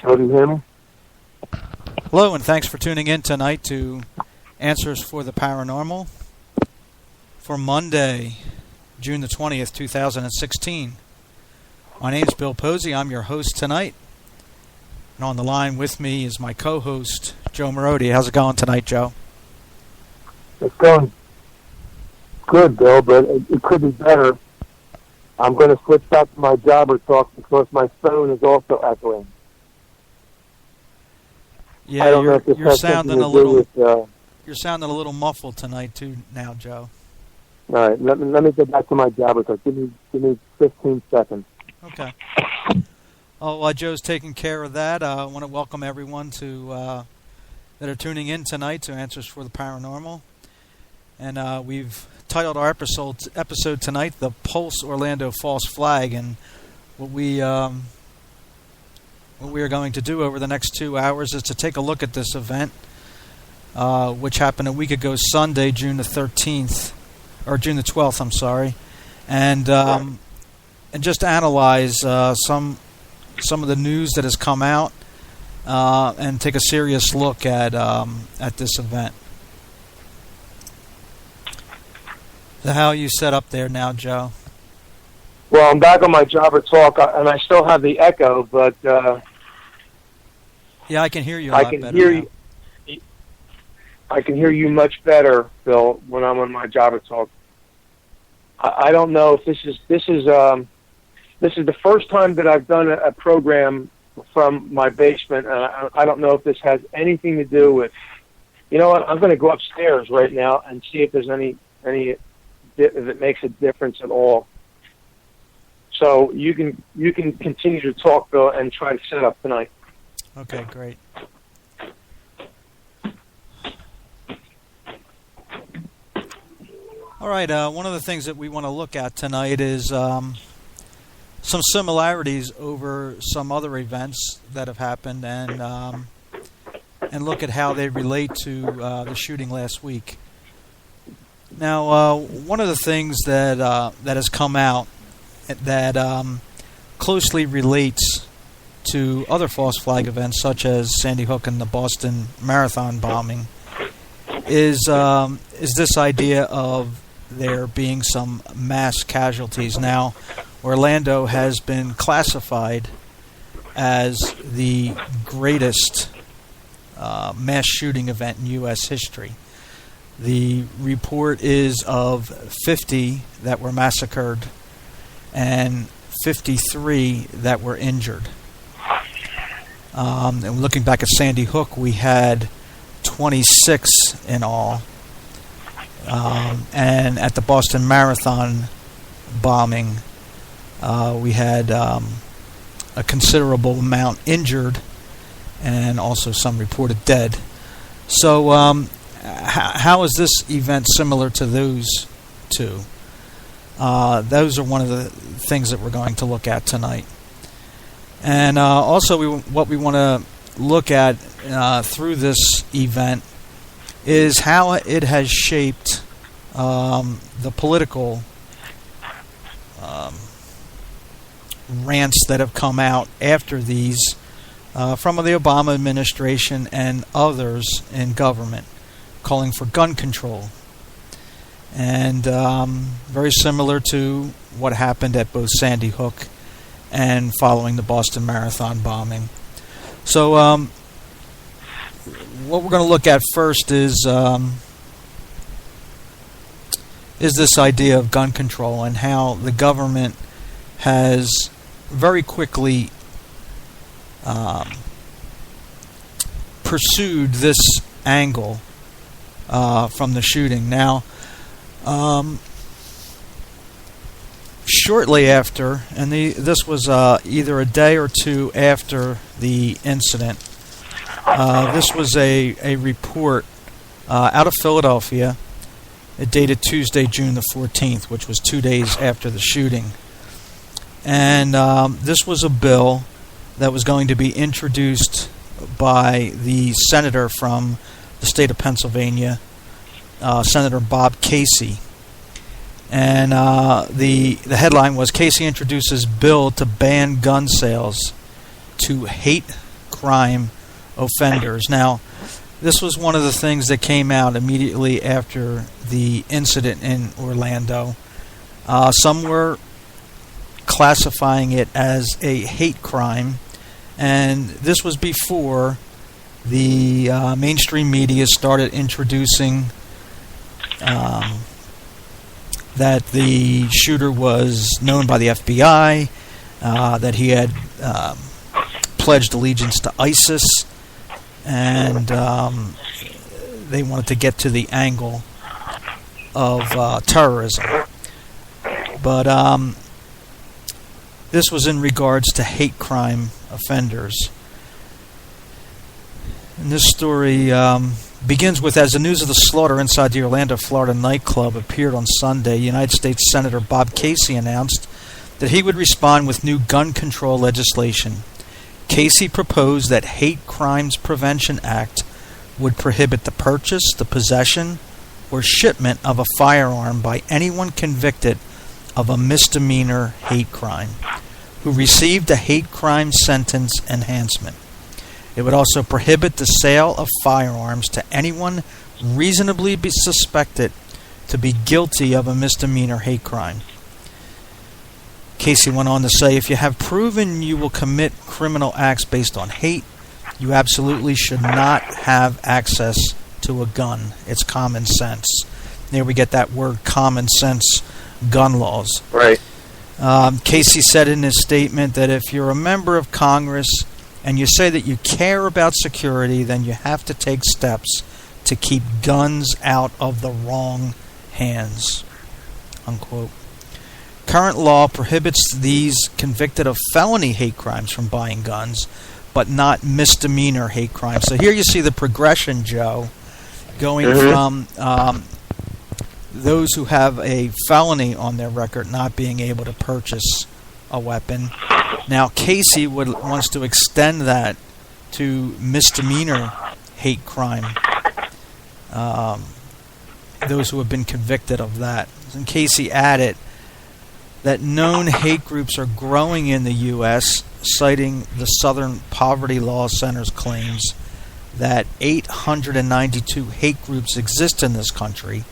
Hello, do you hear me? Hello, and thanks for tuning in tonight to Answers for the Paranormal for Monday, June the 20th, 2016. My name is Bill Posey. I'm your host tonight. And on the line with me is my co-host, Joe Marodi. How's it going tonight, Joe? It's going good, Bill, but it could be better. I'm going to switch back to my jobber talk because my phone is also echoing. Yeah, I don't know if this you're has sounding something a to do little. with, You're sounding a little muffled tonight too, now, Joe. all right, let me get back to my jobber talk. Give me 15 seconds. Okay. Oh, while Joe's taking care of that, I want to welcome everyone to that are tuning in tonight to Answers for the Paranormal, and we've titled our episode tonight "The Pulse Orlando False Flag," and what we are going to do over the next 2 hours is to take a look at this event, which happened a week ago, Sunday, June the 13th, or June the 12th. I'm sorry, and just analyze some of the news that has come out, and take a serious look at this event. So how are you set up there now, Joe? Well, I'm back on my jobber talk, and I still have the echo, but yeah, I can hear you a lot better now. I can hear you much better, Bill, when I'm on my jobber talk. I don't know if this is the first time that I've done a program from my basement, and I don't know if this has anything to do with. You know what? I'm going to go upstairs right now and see if there's any if it makes a difference at all. So you can continue to talk, Bill, and try to set up tonight. Okay, great. All right, one of the things that we want to look at tonight is some similarities over some other events that have happened, and look at how they relate to the shooting last week. Now, one of the things that has come out that closely relates to other false flag events, such as Sandy Hook and the Boston Marathon bombing, is this idea of there being some mass casualties. Now, Orlando has been classified as the greatest mass shooting event in U.S. history. The report is of 50 that were massacred and 53 that were injured. And looking back at Sandy Hook, we had 26 in all. And at the Boston Marathon bombing, we had a considerable amount injured and also some reported dead. So how is this event similar to those two? Those are one of the things that we're going to look at tonight. And also what we want to look at through this event is how it has shaped the political rants that have come out after these from the Obama administration and others in government, calling for gun control. And very similar to what happened at both Sandy Hook and following the Boston Marathon bombing. So what we're going to look at first is this idea of gun control and how the government has very quickly pursued this angle from the shooting. Now, shortly after, and this was either a day or two after the incident, this was a report out of Philadelphia. It dated Tuesday, June the 14th, which was 2 days after the shooting. And this was a bill that was going to be introduced by the senator from the state of Pennsylvania, Senator Bob Casey. And the headline was, Casey introduces bill to ban gun sales to hate crime offenders. Now, this was one of the things that came out immediately after the incident in Orlando. Some were classifying it as a hate crime, and this was before the mainstream media started introducing that the shooter was known by the FBI, that he had pledged allegiance to ISIS, and they wanted to get to the angle of terrorism. But this was in regards to hate crime offenders. And this story begins with, as the news of the slaughter inside the Orlando, Florida nightclub appeared on Sunday, United States Senator Bob Casey announced that he would respond with new gun control legislation. Casey proposed that Hate Crimes Prevention Act would prohibit the purchase, the possession, or shipment of a firearm by anyone convicted of a misdemeanor hate crime who received a hate crime sentence enhancement. It would also prohibit the sale of firearms to anyone reasonably be suspected to be guilty of a misdemeanor hate crime. Casey went on to say, if you have proven you will commit criminal acts based on hate, you absolutely should not have access to a gun. It's common sense. There we get that word, common sense, gun laws. Right. Casey said in his statement that if you're a member of Congress and you say that you care about security, then you have to take steps to keep guns out of the wrong hands, unquote. Current law prohibits these convicted of felony hate crimes from buying guns, but not misdemeanor hate crimes. So here you see the progression, Joe, going from those who have a felony on their record not being able to purchase a weapon. Now Casey wants to extend that to misdemeanor hate crime, those who have been convicted of that. And Casey added that known hate groups are growing in the U.S., citing the Southern Poverty Law Center's claims that 892 hate groups exist in this country,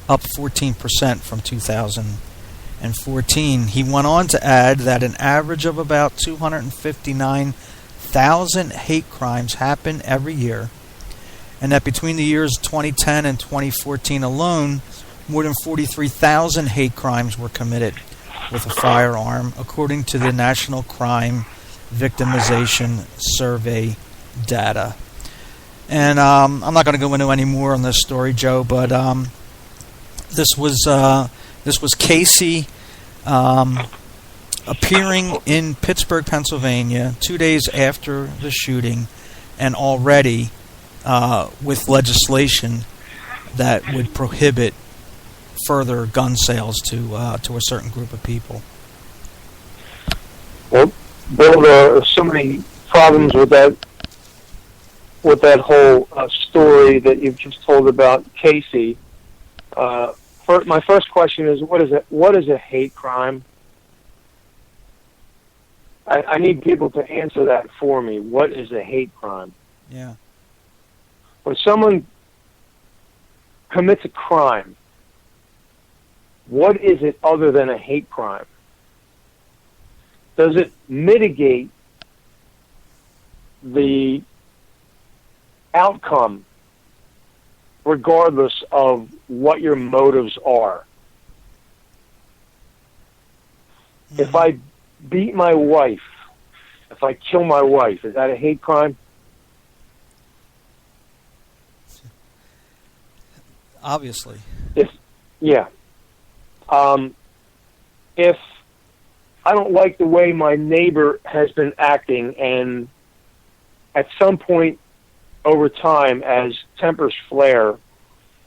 up 14% from 2014. He went on to add that an average of about 259,000 hate crimes happen every year, and that between the years 2010 and 2014 alone, more than 43,000 hate crimes were committed with a firearm, according to the National Crime Victimization Survey data. And I'm not going to go into any more on this story, Joe, but this was Casey appearing in Pittsburgh, Pennsylvania, 2 days after the shooting, and already with legislation that would prohibit further gun sales to a certain group of people. Well, Bill, there are so many problems with that whole story that you've just told about Casey. My first question is, what is a hate crime? I need people to answer that for me. What is a hate crime? Yeah. When someone commits a crime, what is it other than a hate crime? Does it mitigate the outcome regardless of what your motives are? Mm-hmm. If I beat my wife, if I kill my wife, is that a hate crime? Obviously. Yeah. If I don't like the way my neighbor has been acting, and at some point over time, as tempers flare,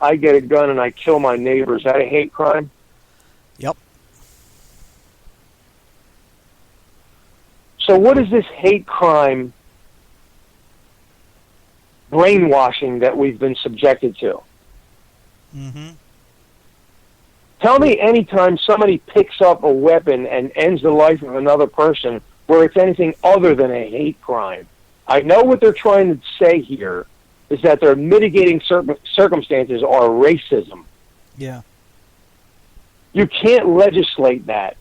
I get a gun and I kill my neighbor, is that a hate crime? Yep. So what is this hate crime brainwashing that we've been subjected to? Mm-hmm. Tell me anytime somebody picks up a weapon and ends the life of another person where it's anything other than a hate crime. I know what they're trying to say here is that their mitigating circumstances are racism. Yeah. You can't legislate that.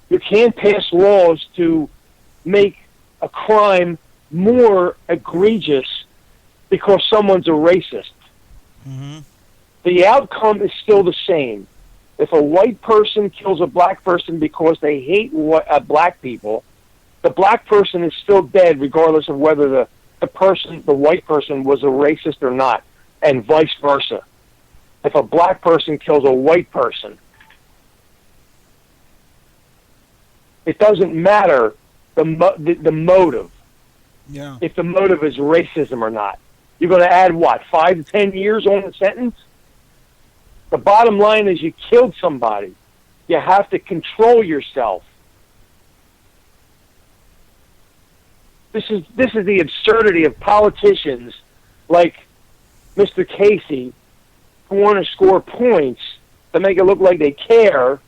You can't pass laws to make a crime more egregious because someone's a racist. Mm-hmm. The outcome is still the same. If a white person kills a black person because they hate black people, the black person is still dead regardless of whether the white person was a racist or not, and vice versa. If a black person kills a white person, it doesn't matter the motive. Yeah. If the motive is racism or not. You're going to add, 5 to 10 years on the sentence? The bottom line is you killed somebody. You have to control yourself. This is the absurdity of politicians like Mr. Casey who want to score points to make it look like they care,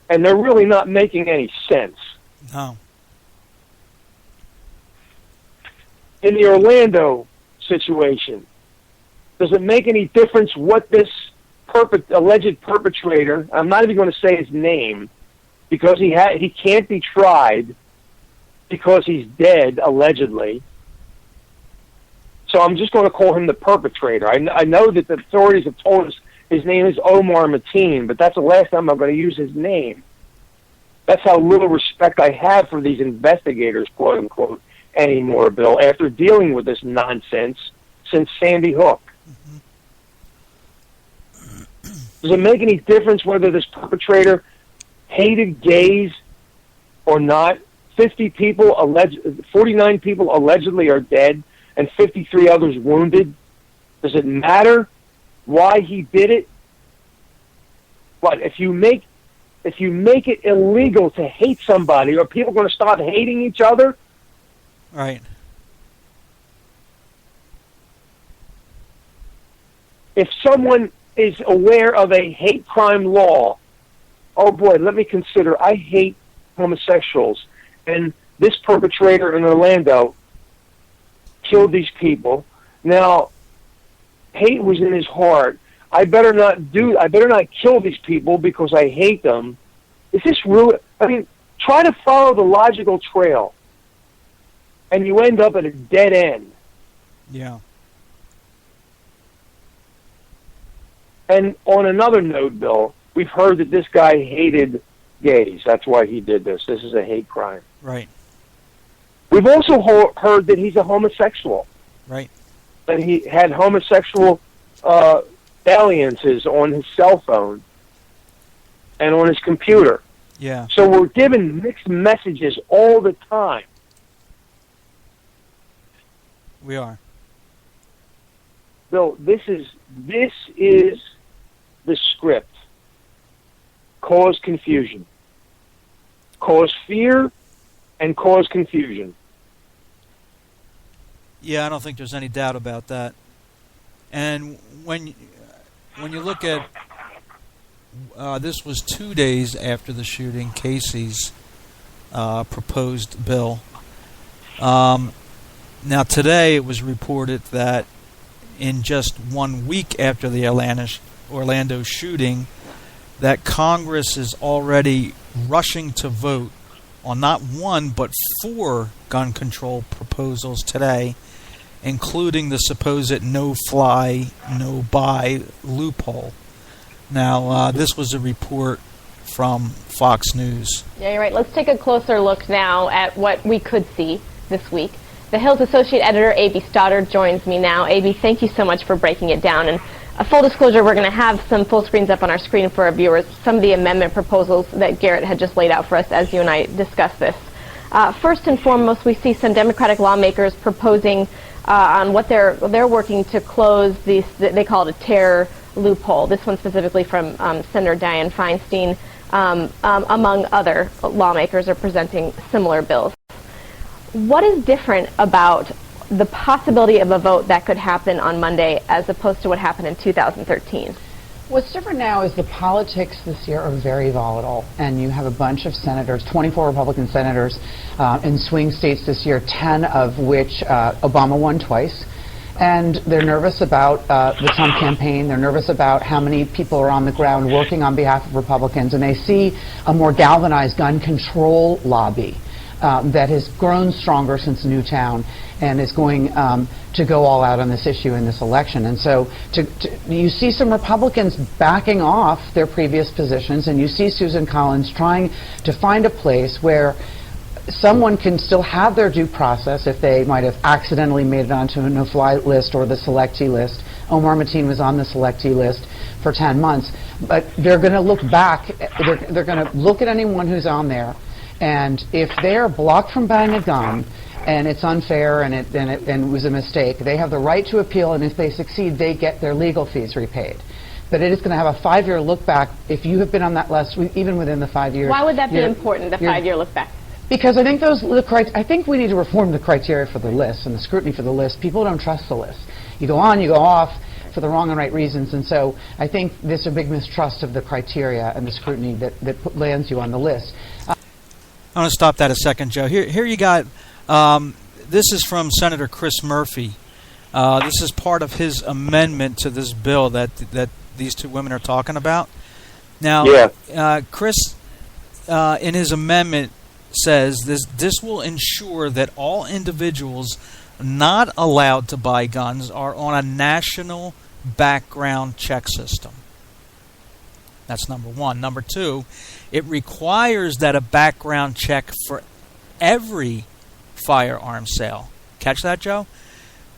and they're really not making any sense. No. In the Orlando situation, does it make any difference what this alleged perpetrator, I'm not even going to say his name, because he can't be tried because he's dead, allegedly. So I'm just going to call him the perpetrator. I know that the authorities have told us his name is Omar Mateen, but that's the last time I'm going to use his name. That's how little respect I have for these investigators, quote unquote, anymore, Bill, after dealing with this nonsense since Sandy Hook. Does it make any difference whether this perpetrator hated gays or not? 49 people allegedly are dead and 53 others wounded. Does it matter why he did it? What if you make it illegal to hate somebody, are people going to stop hating each other? Right. If someone is aware of a hate crime law, oh boy, let me consider, I hate homosexuals, and this perpetrator in Orlando killed these people. Now, hate was in his heart. I better not kill these people because I hate them. Is this real? I mean, try to follow the logical trail, and you end up at a dead end. Yeah. And on another note, Bill, we've heard that this guy hated gays. That's why he did this. This is a hate crime. Right. We've also heard that he's a homosexual. Right. That he had homosexual dalliances on his cell phone and on his computer. Yeah. So we're given mixed messages all the time. We are. Bill, this is the script. Cause confusion. Cause fear and cause confusion. Yeah, I don't think there's any doubt about that. And when you look at this was 2 days after the shooting, Casey's proposed bill. Now today it was reported that in just 1 week after the Orlando shooting, that Congress is already rushing to vote on not one but 4 gun control proposals today, including the supposed no-fly, no-buy loophole. Now, this was a report from Fox News. Yeah, you're right. Let's take a closer look now at what we could see this week. The Hill's associate editor, A.B. Stoddard, joins me now. A.B., thank you so much for breaking it down. And a full disclosure, we're going to have some full screens up on our screen for our viewers, some of the amendment proposals that Garrett had just laid out for us as you and I discussed this. First and foremost, we see some Democratic lawmakers proposing on what they're working to close these, they call it a terror loophole. This one specifically from Senator Dianne Feinstein, among other lawmakers, are presenting similar bills. What is different about the possibility of a vote that could happen on Monday as opposed to what happened in 2013? What's different now is the politics this year are very volatile, and you have a bunch of senators, 24 Republican senators in swing states this year, 10 of which Obama won twice. And they're nervous about the Trump campaign. They're nervous about how many people are on the ground working on behalf of Republicans, and they see a more galvanized gun control lobby that has grown stronger since Newtown and is going to go all out on this issue in this election. And so you see some Republicans backing off their previous positions, and you see Susan Collins trying to find a place where someone can still have their due process if they might have accidentally made it onto a no-fly list or the selectee list. Omar Mateen was on the selectee list for 10 months. But they're going to look back, they're going to look at anyone who's on there, and if they're blocked from buying a gun, and it's unfair and it was a mistake, they have the right to appeal, and if they succeed, they get their legal fees repaid. But it is going to have a 5-year look back if you have been on that list, even within the 5 years. Why would that be important, the 5-year look back? Because I think I think we need to reform the criteria for the list and the scrutiny for the list. People don't trust the list. You go on, you go off for the wrong and right reasons, and so I think there's a big mistrust of the criteria and the scrutiny that lands you on the list. I want to stop that a second, Joe. Here you got, this is from Senator Chris Murphy. This is part of his amendment to this bill that these two women are talking about. Now, Chris, in his amendment, says this will ensure that all individuals not allowed to buy guns are on a national background check system. That's number one. Number two, it requires that a background check for every firearm sale. Catch that, Joe?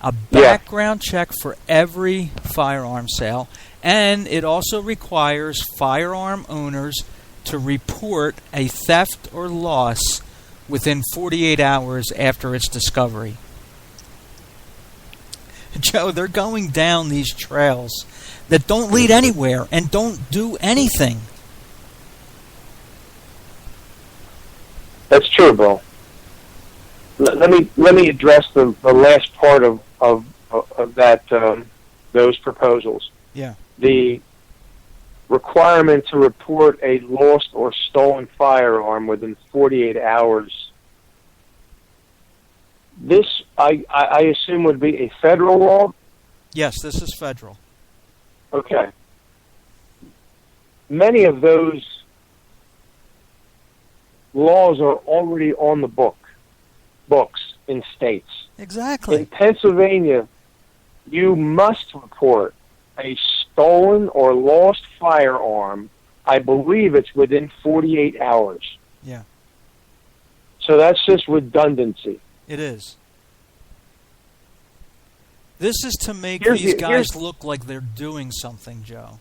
A background check for every firearm sale. And it also requires firearm owners to report a theft or loss within 48 hours after its discovery. Joe, they're going down these trails that don't lead anywhere and don't do anything. That's true, Bill. Let me address the last part of that those proposals. Yeah. The requirement to report a lost or stolen firearm within 48 hours. This, I assume, would be a federal law? Yes, this is federal. Okay. Many of those laws are already on the books in states. Exactly. In Pennsylvania, you must report a stolen or lost firearm. I believe it's within 48 hours. Yeah. So that's just redundancy. It is. This is to make these guys look like they're doing something, Joe.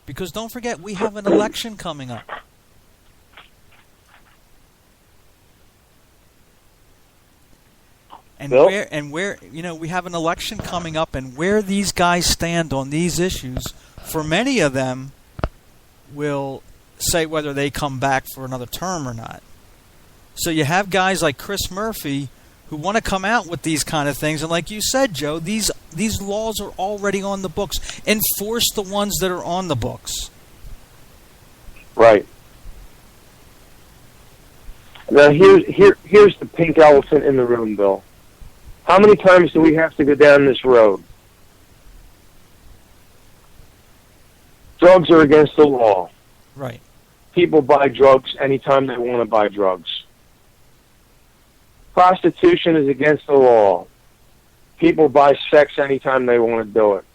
Because don't forget, we have an election coming up. And Bill? where we have an election coming up, and where these guys stand on these issues, for many of them, will say whether they come back for another term or not. So you have guys like Chris Murphy who want to come out with these kind of things, and like you said, Joe, these laws are already on the books. Enforce the ones that are on the books. Right. Now here's the pink elephant in the room, Bill. How many times do we have to go down this road? Drugs are against the law. Right. People buy drugs anytime they want to buy drugs. Prostitution is against the law. People buy sex anytime they want to do it.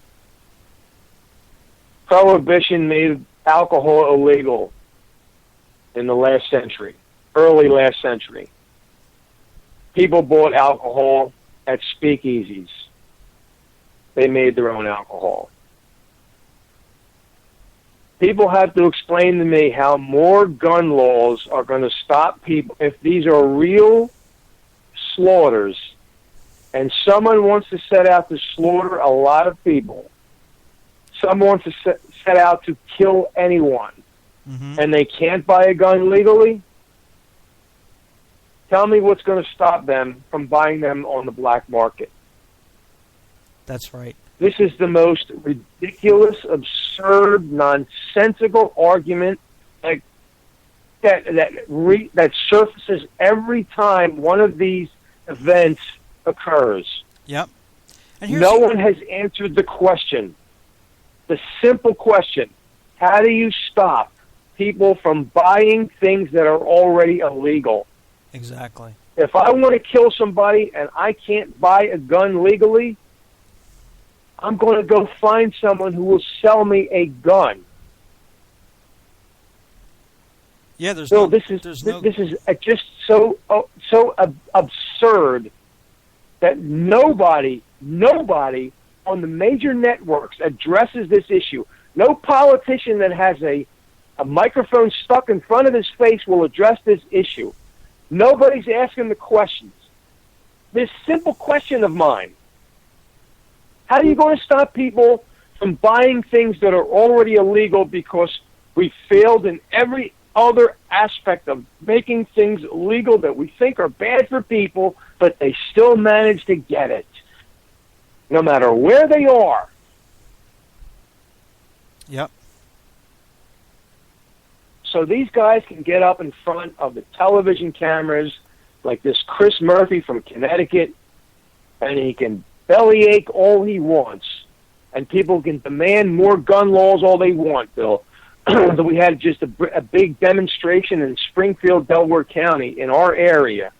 Prohibition made alcohol illegal in the last century, early last century. People bought alcohol at speakeasies. They made their own alcohol. People have to explain to me how more gun laws are going to stop people. If these are real slaughters and someone wants to set out to slaughter a lot of people, someone wants to set out to kill anyone, and they can't buy a gun legally, tell me what's going to stop them from buying them on the black market. That's right. This is the most ridiculous, absurd, nonsensical argument that surfaces every time one of these events occurs. Yep. And No one has answered the question, the simple question: how do you stop people from buying things that are already illegal? Exactly. If I want to kill somebody and I can't buy a gun legally, I'm going to go find someone who will sell me a gun. Yeah, this is just so absurd that nobody on the major networks addresses this issue. No politician that has a microphone stuck in front of his face will address this issue. Nobody's asking the questions. This simple question of mine: how are you going to stop people from buying things that are already illegal because we failed in every other aspect of making things legal that we think are bad for people, but they still manage to get it, no matter where they are? Yep. So these guys can get up in front of the television cameras like this Chris Murphy from Connecticut, and he can bellyache all he wants, and people can demand more gun laws all they want, Bill. We had just a big demonstration in Springfield, Delaware County, in our area.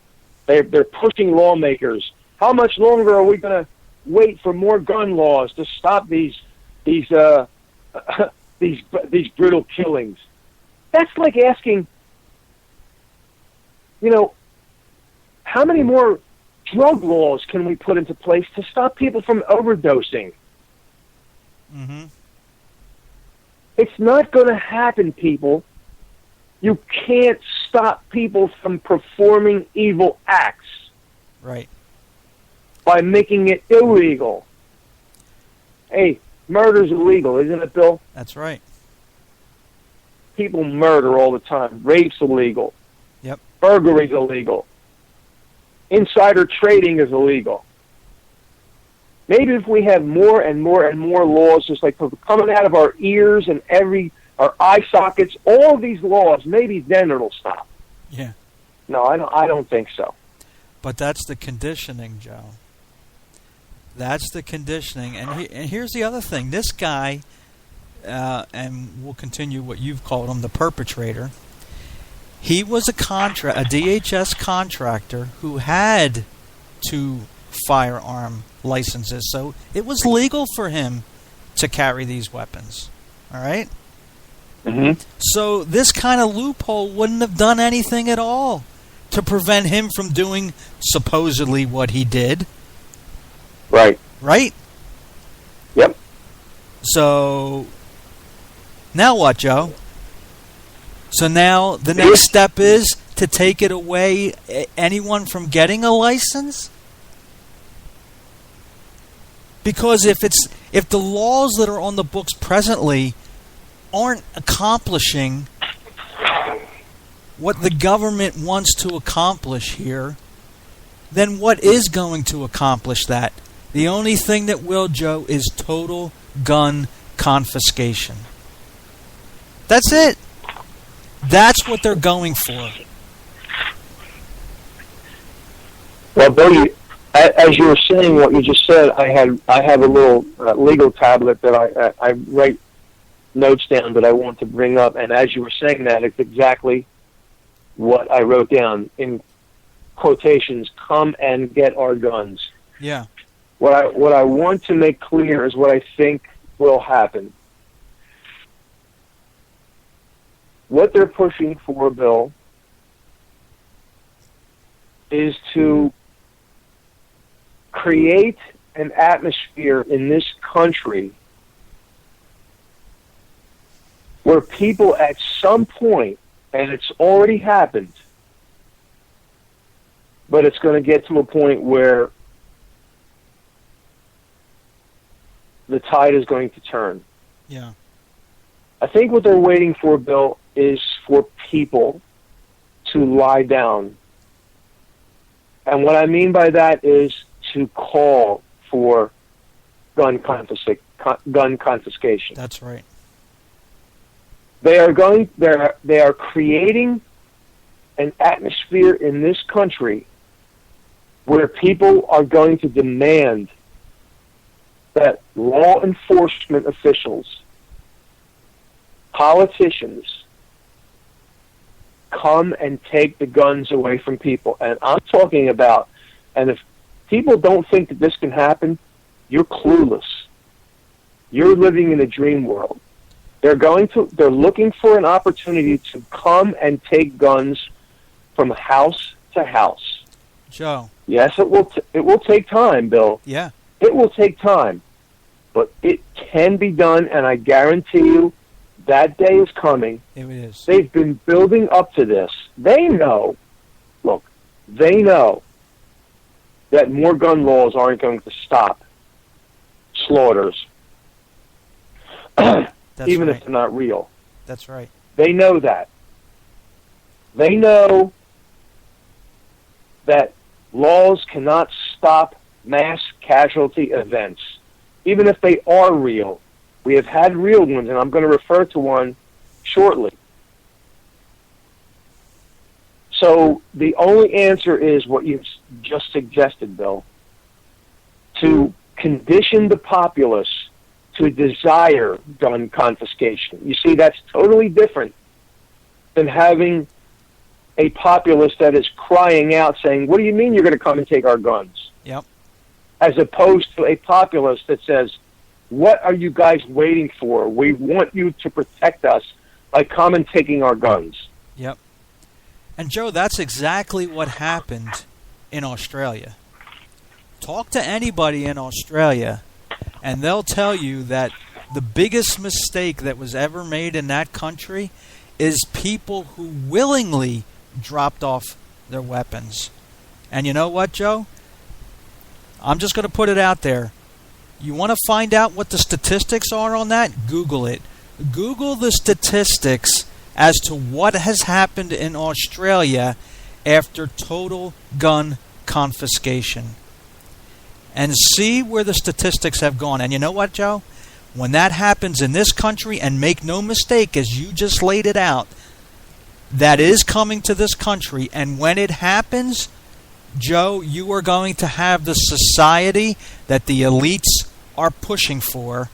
They're pushing lawmakers. How much longer are we going to wait for more gun laws to stop these brutal killings? That's like asking, how many more drug laws can we put into place to stop people from overdosing? Mm-hmm. It's not going to happen, people. You can't stop people from performing evil acts. Right. By making it illegal. Hey, murder's illegal, isn't it, Bill? That's right. People murder all the time. Rape's illegal. Yep. Burglary's illegal. Insider trading is illegal. Maybe if we have more and more and more laws, just like coming out of our ears and our eye sockets, all of these laws, maybe then it'll stop. Yeah. No, I don't think so. But that's the conditioning, Joe. That's the conditioning. And here's the other thing. This guy, and we'll continue what you've called him, the perpetrator, he was a DHS contractor who had 2 firearm licenses, so it was legal for him to carry these weapons. All right? Mm-hmm. So this kind of loophole wouldn't have done anything at all to prevent him from doing supposedly what he did. Right. Right? Yep. So now what, Joe? So now the next step is to take it away, anyone from getting a license? Because if the laws that are on the books presently aren't accomplishing what the government wants to accomplish here, then what is going to accomplish that? The only thing that will, Joe, is total gun confiscation. That's it. That's what they're going for. Well, Bill, as you were saying what you just said, I have a little legal tablet that I write notes down that I want to bring up, and as you were saying that, it's exactly what I wrote down in quotations: "Come and get our guns." Yeah. What I want to make clear is what I think will happen. What they're pushing for, Bill, is to create an atmosphere in this country where people at some point, and it's already happened, but it's going to get to a point where the tide is going to turn. Yeah. I think what they're waiting for, Bill, is for people to lie down. And what I mean by that is to call for gun confiscation. That's right. They are creating an atmosphere in this country where people are going to demand that law enforcement officials, politicians, come and take the guns away from people. And I'm talking about, and if people don't think that this can happen, you're clueless. You're living in a dream world. They're looking for an opportunity to come and take guns from house to house. Joe. Yes, it will take time, Bill. Yeah. It will take time, but it can be done, and I guarantee you that day is coming. It is. They've been building up to this. They know that more gun laws aren't going to stop slaughters, even right. if they're not real. That's right. They know that. They know that laws cannot stop mass casualty events, even if they are real. We have had real ones, and I'm going to refer to one shortly. So the only answer is what you've just suggested, Bill, to condition the populace to desire gun confiscation. You see, that's totally different than having a populace that is crying out saying, what do you mean you're going to come and take our guns? Yep. As opposed to a populace that says, what are you guys waiting for? We want you to protect us by come and taking our guns. Yep. And Joe, that's exactly what happened in Australia. Talk to anybody in Australia, and they'll tell you that the biggest mistake that was ever made in that country is people who willingly dropped off their weapons. And you know what, Joe? I'm just going to put it out there. You want to find out what the statistics are on that? Google it. Google the statistics as to what has happened in Australia after total gun confiscation. And see where the statistics have gone. And you know what, Joe? When that happens in this country, and make no mistake, as you just laid it out, that is coming to this country. And when it happens, Joe, you are going to have the society that the elites are pushing for.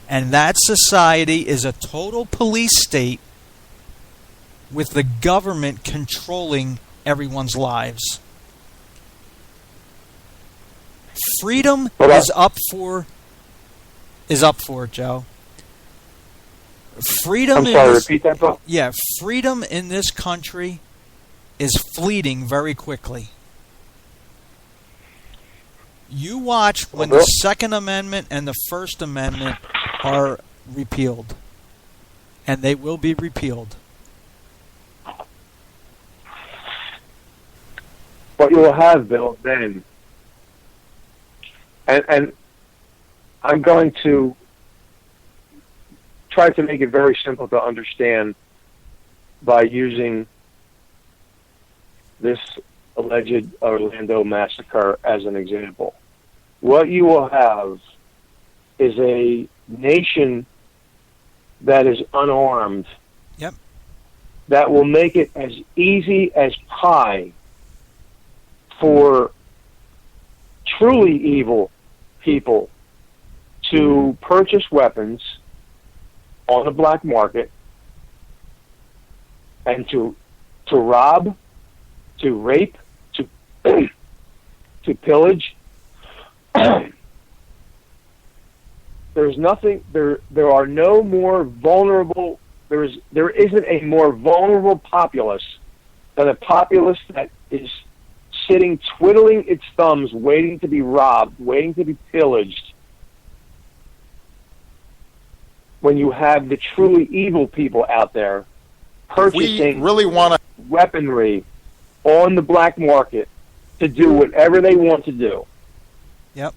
And that society is a total police state with the government controlling everyone's lives. Freedom is up for it, Joe. Freedom. I'm sorry, repeat that, Bill? Yeah, freedom in this country is fleeting very quickly. You watch when the Second Amendment and the First Amendment are repealed. And they will be repealed. What you will have, Bill, then, and I'm going to try to make it very simple to understand by using this alleged Orlando massacre as an example. What you will have is a nation that is unarmed. Yep. That will make it as easy as pie for truly evil people to purchase weapons on the black market and to rob, to rape, to to pillage. There's nothing there are no more vulnerable there isn't a more vulnerable populace than a populace that is sitting twiddling its thumbs waiting to be robbed, waiting to be pillaged. When you have the truly evil people out there purchasing weaponry on the black market to do whatever they want to do. Yep.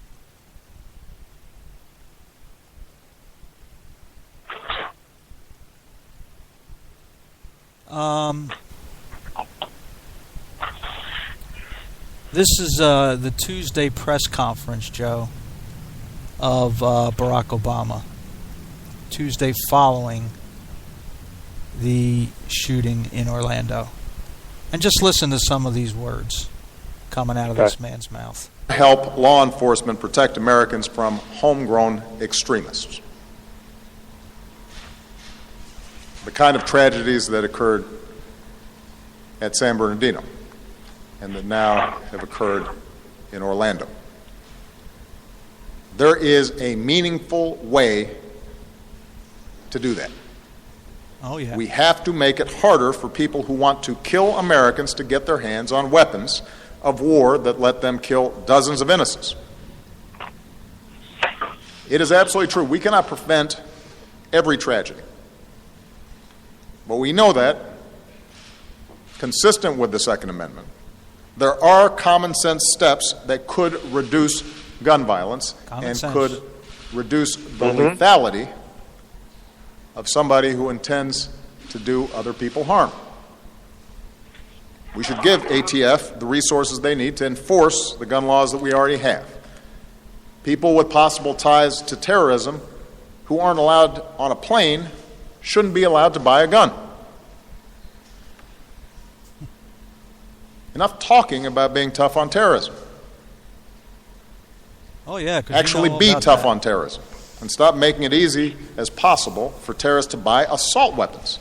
This is the Tuesday press conference, Joe. of Barack Obama, Tuesday following the shooting in Orlando. And just listen to some of these words coming out of this man's mouth. Help law enforcement protect Americans from homegrown extremists. The kind of tragedies that occurred at San Bernardino and that now have occurred in Orlando. There is a meaningful way to do that. Oh, yeah. We have to make it harder for people who want to kill Americans to get their hands on weapons of war that let them kill dozens of innocents. It is absolutely true. We cannot prevent every tragedy. But we know that, consistent with the Second Amendment, there are common sense steps that could reduce gun violence could reduce the lethality of somebody who intends to do other people harm. We should give ATF the resources they need to enforce the gun laws that we already have. People with possible ties to terrorism who aren't allowed on a plane shouldn't be allowed to buy a gun. Enough talking about being tough on terrorism. Oh, yeah. Actually be tough on terrorism and stop making it easy as possible for terrorists to buy assault weapons.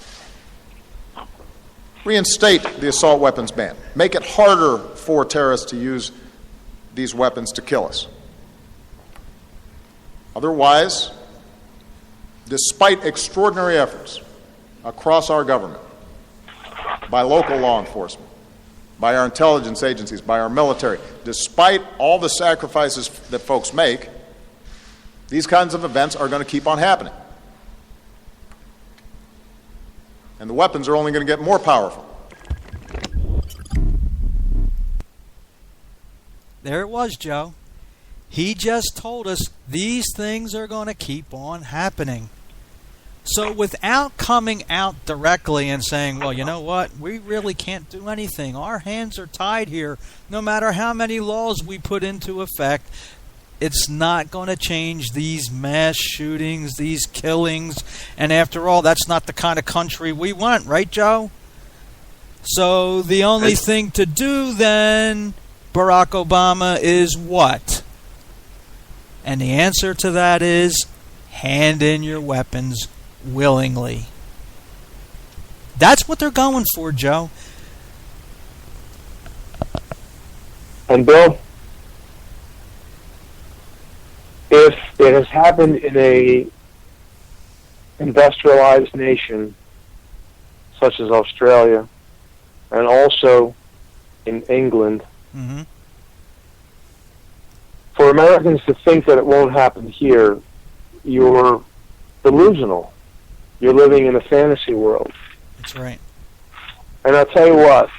Reinstate the assault weapons ban. Make it harder for terrorists to use these weapons to kill us. Otherwise, despite extraordinary efforts across our government, by local law enforcement, by our intelligence agencies, by our military, despite all the sacrifices that folks make, these kinds of events are going to keep on happening. And the weapons are only going to get more powerful. There it was, Joe. He just told us these things are going to keep on happening. So without coming out directly and saying, well, you know what, we really can't do anything. Our hands are tied here. No matter how many laws we put into effect, it's not going to change these mass shootings, these killings. And after all, that's not the kind of country we want, right, Joe? So the only thing to do then, Barack Obama, is what? And the answer to that is hand in your weapons willingly. That's what they're going for, Joe. And Bill, if it has happened in a industrialized nation such as Australia and also in England, for Americans to think that it won't happen here, you're delusional. You're living in a fantasy world. That's right. And I'll tell you what,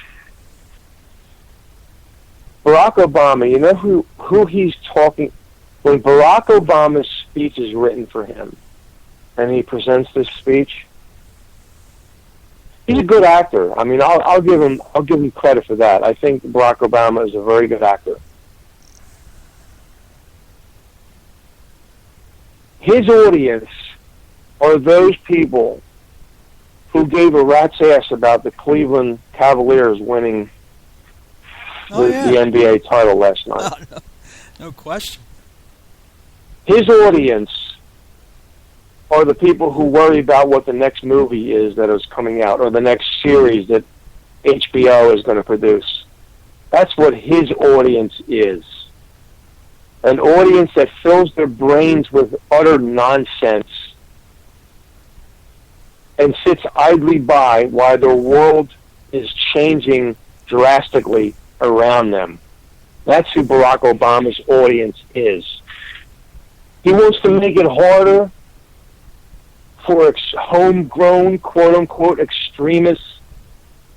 Barack Obama, you know who he's talking. When Barack Obama's speech is written for him, and he presents this speech, he's a good actor. I mean, I'll give him credit for that. I think Barack Obama is a very good actor. His audience are those people who gave a rat's ass about the Cleveland Cavaliers winning the NBA title last night. Oh, no question. His audience are the people who worry about what the next movie is that is coming out or the next series that HBO is going to produce. That's what his audience is. An audience that fills their brains with utter nonsense and sits idly by while their world is changing drastically around them. That's who Barack Obama's audience is. He wants to make it harder for homegrown, quote-unquote, extremists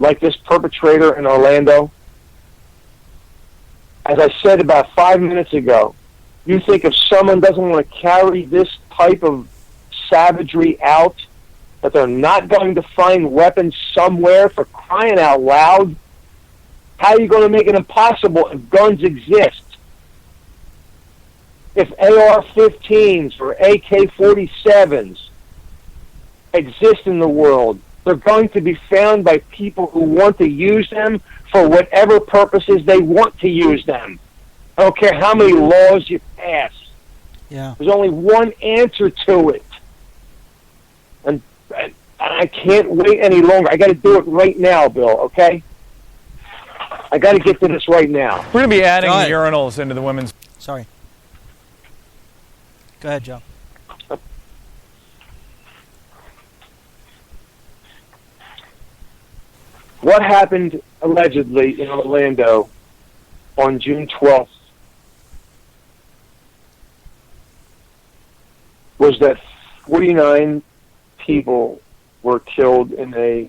like this perpetrator in Orlando. As I said about 5 minutes ago, you think if someone doesn't want to carry this type of savagery out, that they're not going to find weapons somewhere, for crying out loud? How are you going to make it impossible if guns exist? if AR-15s or AK-47s exist in the world, they're going to be found by people who want to use them for whatever purposes they want to use them. I don't care how many laws you pass. Yeah. There's only one answer to it. And I can't wait any longer. I got to do it right now, Bill, okay? I got to get to this right now. We're going to be adding Go ahead. urinals into the women's... Sorry. Go ahead, Joe. What happened allegedly in Orlando on June 12th was that 49 people were killed in a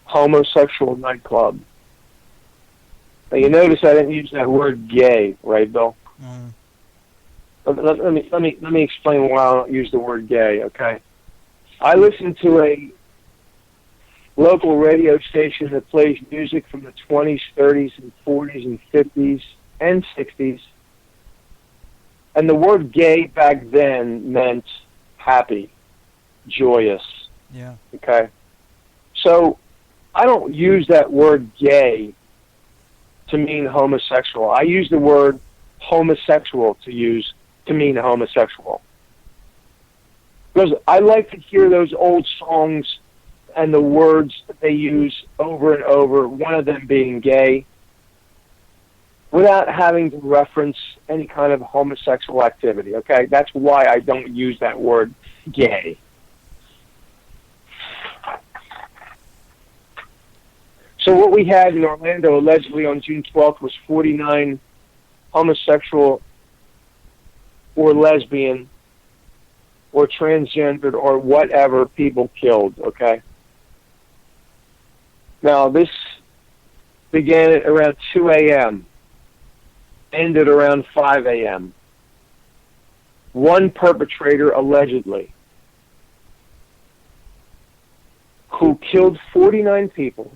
homosexual nightclub. Now, you notice I didn't use that word gay, right, Bill? Mm. Let me explain why I don't use the word gay, okay? I listen to a local radio station that plays music from the 20s, 30s, and 40s, and 50s, and 60s. And the word gay back then meant happy, joyous, Yeah. okay? So I don't use that word gay to mean homosexual. I use the word homosexual to mean homosexual. Because I like to hear those old songs and the words that they use over and over, one of them being gay, without having to reference any kind of homosexual activity, okay? That's why I don't use that word gay. So what we had in Orlando allegedly on June 12th was 49 homosexual or lesbian or transgendered or whatever people killed, okay? Now, this began at around 2 a.m., ended around 5 a.m. One perpetrator, allegedly, who killed 49 people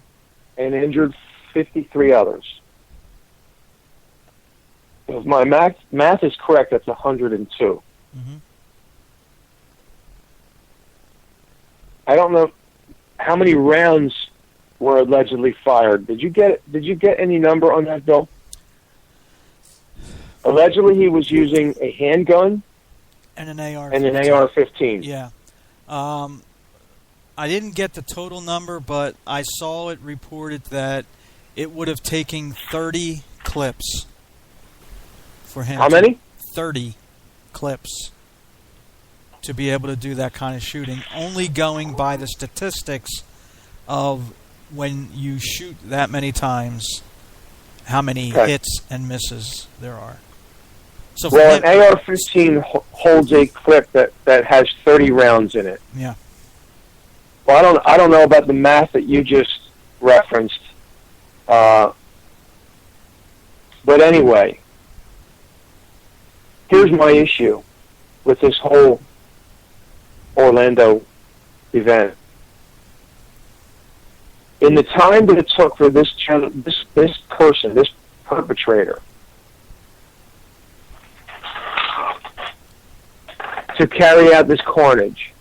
and injured 53 others. If my math is correct, that's 102. Mm-hmm. I don't know how many rounds were allegedly fired. Did you get any number on that, Bill? Allegedly, he was using a handgun And an AR. and an AR-15. Yeah. I didn't get the total number, but I saw it reported that it would have taken 30 clips for him. How many? 30 clips to be able to do that kind of shooting, only going by the statistics of when you shoot that many times, how many Okay. hits and misses there are. So Well, an for him, AR-15 holds a clip that has 30 rounds in it. yeah. Well, I don't know about the math that you just referenced, but anyway, here's my issue with this whole Orlando event. In the time that it took for this person, this perpetrator, to carry out this carnage,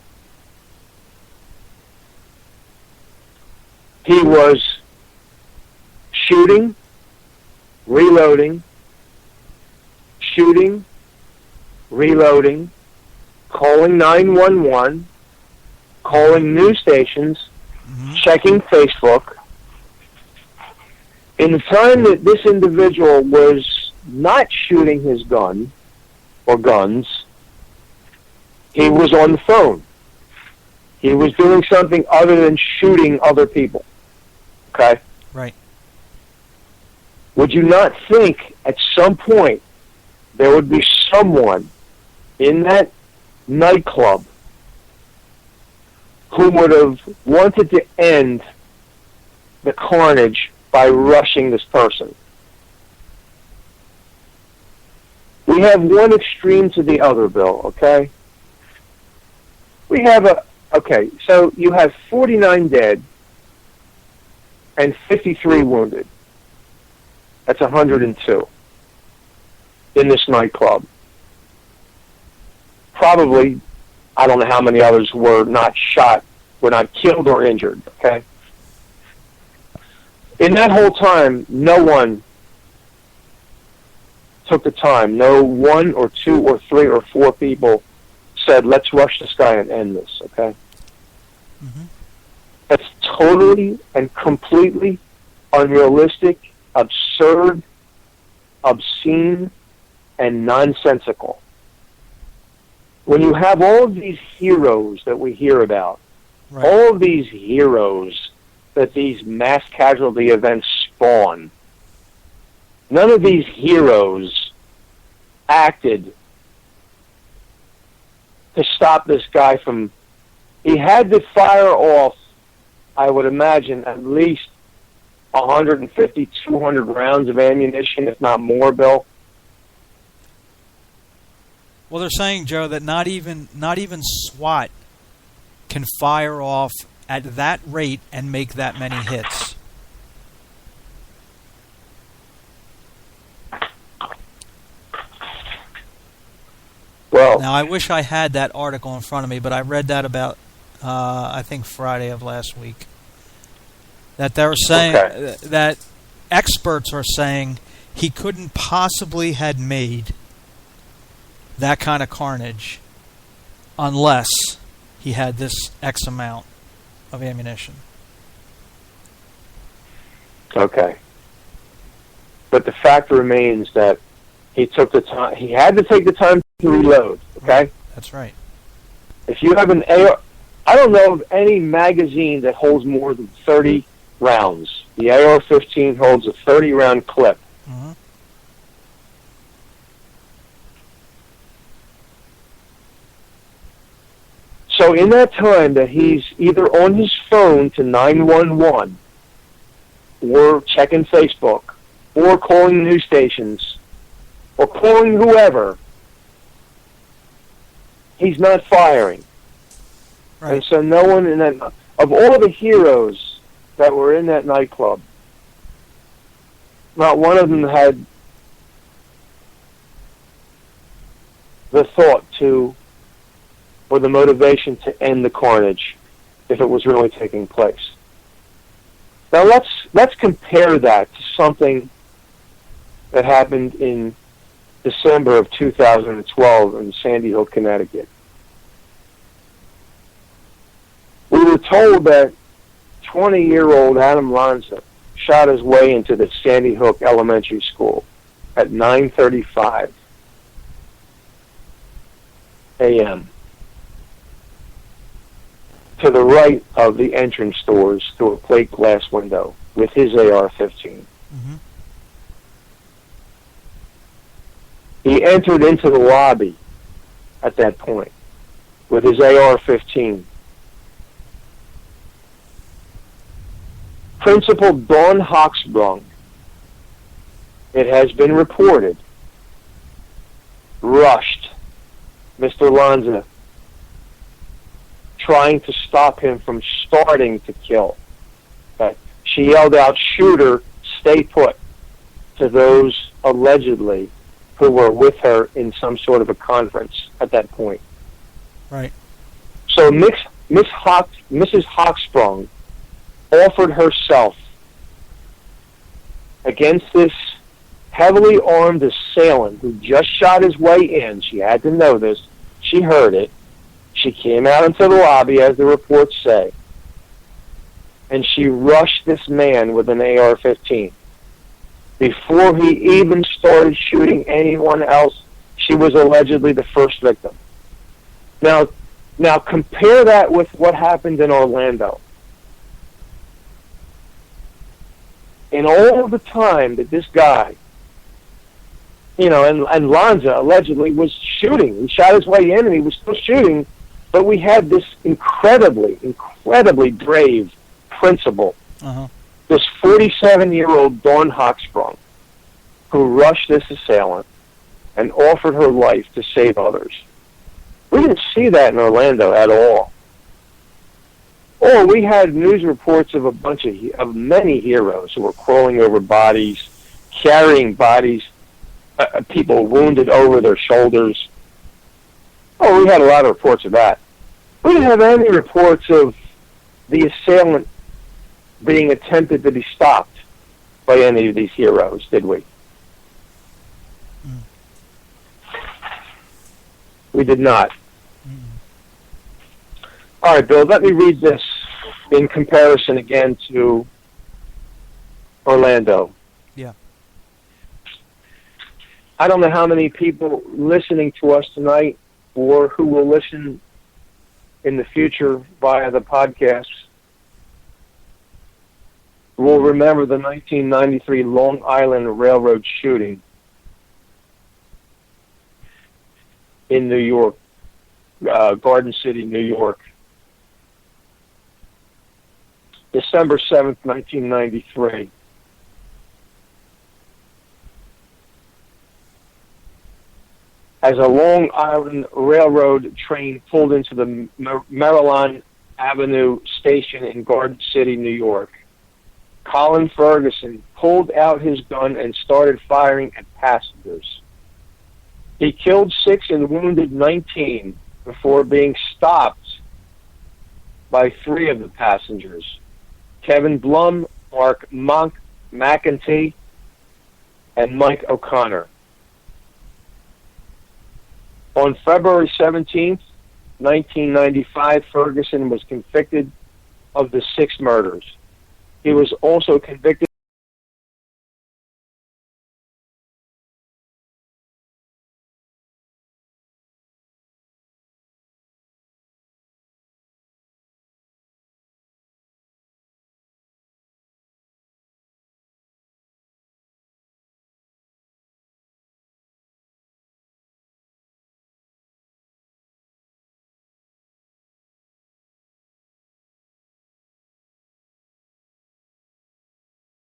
he was shooting, reloading, calling 911, calling news stations, checking Facebook. In the time that this individual was not shooting his gun or guns, he was on the phone. He was doing something other than shooting other people. Okay? Right. Would you not think at some point there would be someone in that nightclub who would have wanted to end the carnage by rushing this person? We have one extreme to the other, Bill, okay? We have so you have 49 dead and 53 wounded. That's 102. in this nightclub. Probably, I don't know how many others were not shot, were not killed or injured, okay? In that whole time, no one took the time. No one or two or three or four people said, let's rush this guy and end this, okay? Mm-hmm. That's totally and completely unrealistic, absurd, obscene, and nonsensical. When you have all of these heroes that we hear about, Right. all of these heroes that these mass casualty events spawn, none of these heroes acted to stop this guy from... He had to fire off, I would imagine, at least 150, 200 rounds of ammunition, if not more, Bill. Well, they're saying, Joe, that not even SWAT can fire off at that rate and make that many hits. Well, Now, I wish I had that article in front of me, but I read that about, I think, Friday of last week. That they're saying that experts are saying he couldn't possibly had made that kind of carnage unless he had this X amount of ammunition. okay. But the fact remains that he took the time. He had to take the time to reload, okay? That's right. If you have an AR... I don't know of any magazine that holds more than 30 rounds. The AR-15 holds a 30-round clip. Mm-hmm. So in that time that he's either on his phone to 911 or checking Facebook or calling news stations or calling whoever, he's not firing. Right. And so no one in that... Of all the heroes that were in that nightclub, not one of them had the thought to, or the motivation to end the carnage if it was really taking place. Now let's compare that to something that happened in December of 2012 in Sandy Hook, Connecticut. We were told that 20-year-old Adam Lanza shot his way into the Sandy Hook Elementary School at 9:35 a.m. to the right of the entrance doors through a plate glass window with his AR-15. Mm-hmm. He entered into the lobby at that point with his AR-15. Principal Dawn Hochsprung, it has been reported, rushed Mr. Lanza, trying to stop him from starting to kill. Okay. She yelled out, "Shooter, stay put," to those allegedly who were with her in some sort of a conference at that point. Right. So Mrs. Hochsprung offered herself against this heavily armed assailant who just shot his way in. She had to know this. She heard it. She came out into the lobby, as the reports say, and she rushed this man with an AR-15. Before he even started shooting anyone else, she was allegedly the first victim. Now compare that with what happened in Orlando. In all the time that this guy, and Lanza allegedly was shooting. He shot his way in and he was still shooting, but we had this incredibly brave principal, this 47-year-old Dawn Hochsprung, who rushed this assailant and offered her life to save others. We didn't see that in Orlando at all. Or we had news reports of of many heroes who were crawling over bodies, carrying bodies people wounded over their shoulders. Oh, we had a lot of reports of that. We didn't have any reports of the assailant being attempted to be stopped by any of these heroes, did we? We did not. All right, Bill, let me read this in comparison again to Orlando. Yeah. I don't know how many people listening to us tonight or who will listen in the future via the podcast will remember the 1993 Long Island Railroad shooting in New York, Garden City, New York. December 7th, 1993. As a Long Island Railroad train pulled into the Maryland Avenue station in Garden City, New York, Colin Ferguson pulled out his gun and started firing at passengers. He killed 6 and wounded 19 before being stopped by 3 of the passengers, Kevin Blum, Mark McEntee, and Mike O'Connor. On February 17th, 1995, Ferguson was convicted of the 6 murders. He was also convicted